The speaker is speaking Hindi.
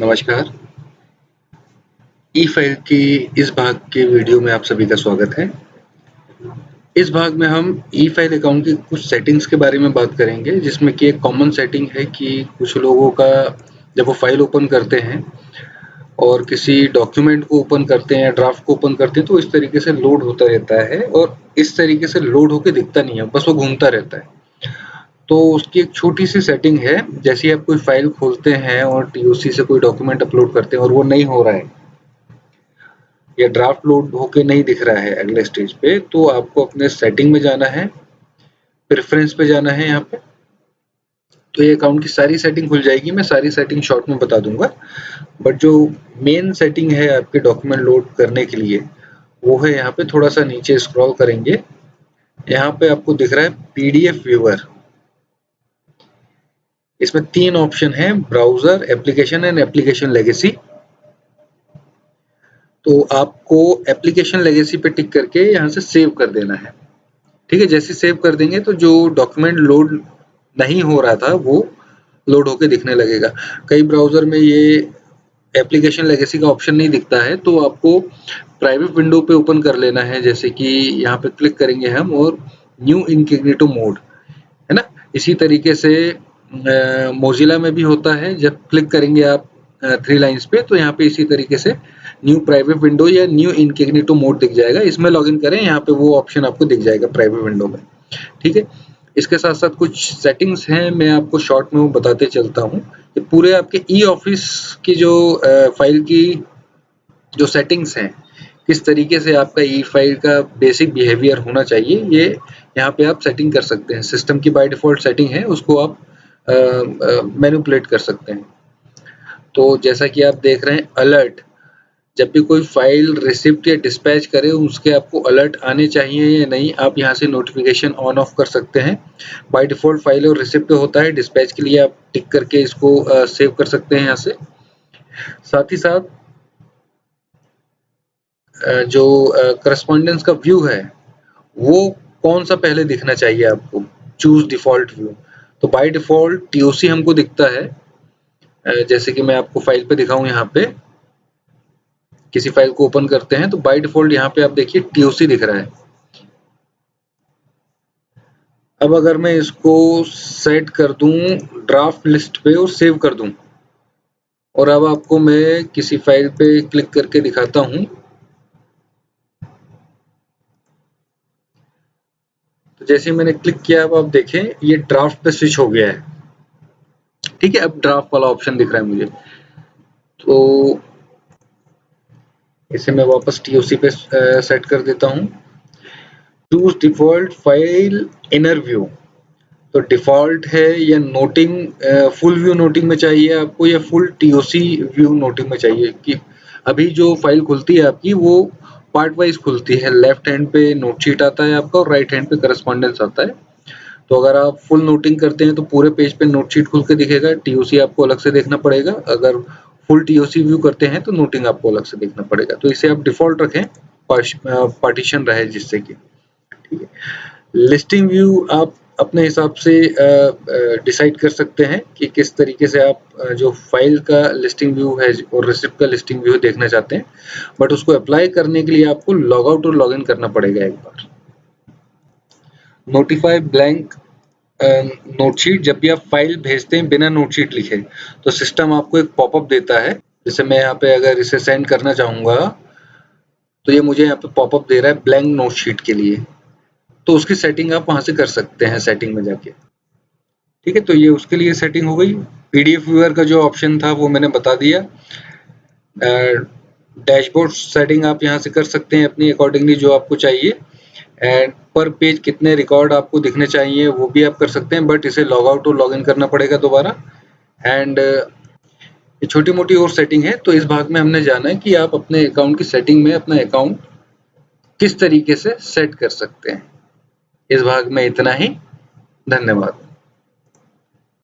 नमस्कार। ई फाइल की इस भाग के वीडियो में आप सभी का स्वागत है। इस भाग में हम ई फाइल अकाउंट की कुछ सेटिंग्स के बारे में बात करेंगे, जिसमें कि एक कॉमन सेटिंग है कि कुछ लोगों का जब वो फाइल ओपन करते हैं और किसी डॉक्यूमेंट को ओपन करते हैं या ड्राफ्ट को ओपन करते हैं तो इस तरीके से लोड होता रहता है और इस तरीके से लोड होके दिखता नहीं है, बस वो घूमता रहता है। तो उसकी एक छोटी सी सेटिंग है, जैसे ही आप कोई फाइल खोलते हैं और टीओसी से कोई डॉक्यूमेंट अपलोड करते हैं और वो नहीं हो रहा है या ड्राफ्ट लोड होके नहीं दिख रहा है अगले स्टेज पे, तो आपको अपने सेटिंग में जाना है, प्रेफरेंस पे जाना है यहाँ पे। तो ये अकाउंट की सारी सेटिंग खुल जाएगी। मैं सारी सेटिंग शॉर्ट में बता दूंगा, बट जो मेन सेटिंग है आपके डॉक्यूमेंट लोड करने के लिए वो है यहाँ पे। थोड़ा सा नीचे स्क्रॉल करेंगे, यहाँ पे आपको दिख रहा है पीडीएफ व्यूअर। इसमें 3 ऑप्शन है, browser, application and application legacy. तो आपको एप्लीकेशन लेगेसी पे टिक करके यहाँ से सेव कर देना है। ठीक है, जैसे सेव कर देंगे तो जो डॉक्यूमेंट लोड नहीं हो रहा था वो लोड होके दिखने लगेगा। कई ब्राउजर में ये एप्लीकेशन लेगेसी का ऑप्शन नहीं दिखता है, तो आपको प्राइवेट विंडो पे ओपन कर लेना है। जैसे कि यहाँ पे क्लिक करेंगे हम और न्यू इनकॉग्निटो मोड, है ना। इसी तरीके से मोजिला में भी होता है। जब क्लिक करेंगे आप 3 लाइन्स पे तो यहाँ पे इसी तरीके से न्यू प्राइवेट विंडो या न्यू इनकॉग्निटो मोड दिख जाएगा। इसमें लॉगिन करें, यहाँ पे वो ऑप्शन आपको दिख जाएगा प्राइवेट विंडो में। ठीक है, इसके साथ साथ कुछ सेटिंग्स हैं, मैं आपको शॉर्ट में वो बताते चलता हूँ। कि पूरे आपके ई ऑफिस की जो फाइल की जो सेटिंग्स हैं, किस तरीके से आपका ई फाइल का बेसिक बिहेवियर होना चाहिए, ये यहाँ पे आप सेटिंग कर सकते हैं। सिस्टम की बाय डिफॉल्ट सेटिंग है, उसको आप मैनिपुलेट कर सकते हैं। तो जैसा कि आप देख रहे हैं, अलर्ट, जब भी कोई फाइल रिसिप्ट या डिस्पैच करे उसके आपको अलर्ट आने चाहिए या नहीं, आप यहाँ से नोटिफिकेशन ऑन ऑफ कर सकते हैं। बाय डिफॉल्ट फाइल और रिसिप्ट होता है, डिस्पैच के लिए आप टिक करके इसको सेव कर सकते हैं यहाँ से। साथ ही साथ जो करस्पॉन्डेंस का व्यू है वो कौन सा पहले दिखना चाहिए आपको, चूज डिफॉल्ट व्यू। तो बाय डिफॉल्ट टीओसी हमको दिखता है। जैसे कि मैं आपको फाइल पे दिखाऊं, यहाँ पे किसी फाइल को ओपन करते हैं तो बाय डिफॉल्ट यहाँ पे आप देखिए टीओसी दिख रहा है। अब अगर मैं इसको सेट कर दूं ड्राफ्ट लिस्ट पे और सेव कर दूं, और अब आपको मैं किसी फाइल पे क्लिक करके दिखाता हूं, तो जैसे मैंने क्लिक किया, अब आप देखें ये ड्राफ्ट पे स्विच हो गया है। ठीक है, अब ड्राफ्ट वाला ऑप्शन दिख रहा है मुझे। तो इसे मैं वापस टीओसी पे सेट कर देता हूं। Choose default file inner view, तो डिफॉल्ट है या नोटिंग, फुल व्यू नोटिंग में चाहिए आपको या फुल टीओसी व्यू नोटिंग में चाहिए। कि अभी जो फाइल खुलती है आपकी वो पार्ट वाइज खुलती है। लेफ्ट हैंड पे नोट शीट आता है आपका और राइट हैंड पे करस्पॉन्डेंस आता है। तो अगर आप फुल नोटिंग करते हैं तो पूरे पेज पे नोट शीट खुल के दिखेगा, टीओसी आपको अलग से देखना पड़ेगा। अगर फुल टीओसी व्यू करते हैं तो नोटिंग आपको अलग से देखना पड़ेगा। तो इसे आप डिफॉल्ट रखें, पार्टीशन रहे जिससे कि। ठीक है, लिस्टिंग व्यू आप अपने हिसाब से डिसाइड कर सकते हैं कि किस तरीके से आप जो फाइल का लिस्टिंग व्यू है और रिसिप्ट का लिस्टिंग व्यू देखना चाहते हैं। बट उसको अप्लाई करने के लिए आपको लॉग आउट और लॉग इन करना पड़ेगा एक बार। नोटिफाई ब्लैंक नोटशीट, जब भी आप फाइल भेजते हैं बिना नोटशीट लिखे तो सिस्टम आपको एक पॉपअप देता है। जैसे मैं यहाँ पे अगर इसे सेंड करना चाहूंगा तो ये मुझे यहाँ पे पॉपअप दे रहा है ब्लैंक नोटशीट के लिए। तो उसकी सेटिंग आप वहां से कर सकते हैं सेटिंग में जाके। ठीक है, तो ये उसके लिए सेटिंग हो गई। पीडीएफ व्यूअर का जो ऑप्शन था वो मैंने बता दिया। डैशबोर्ड सेटिंग आप यहाँ से कर सकते हैं अपनी अकॉर्डिंगली जो आपको चाहिए। एंड पर पेज कितने रिकॉर्ड आपको दिखने चाहिए वो भी आप कर सकते हैं, बट इसे लॉग आउट और लॉग इन करना पड़ेगा दोबारा। एंड ये छोटी मोटी और सेटिंग है। तो इस भाग में हमने जाना है कि आप अपने अकाउंट की सेटिंग में अपना अकाउंट किस तरीके से सेट कर सकते हैं। इस भाग में इतना ही। धन्यवाद।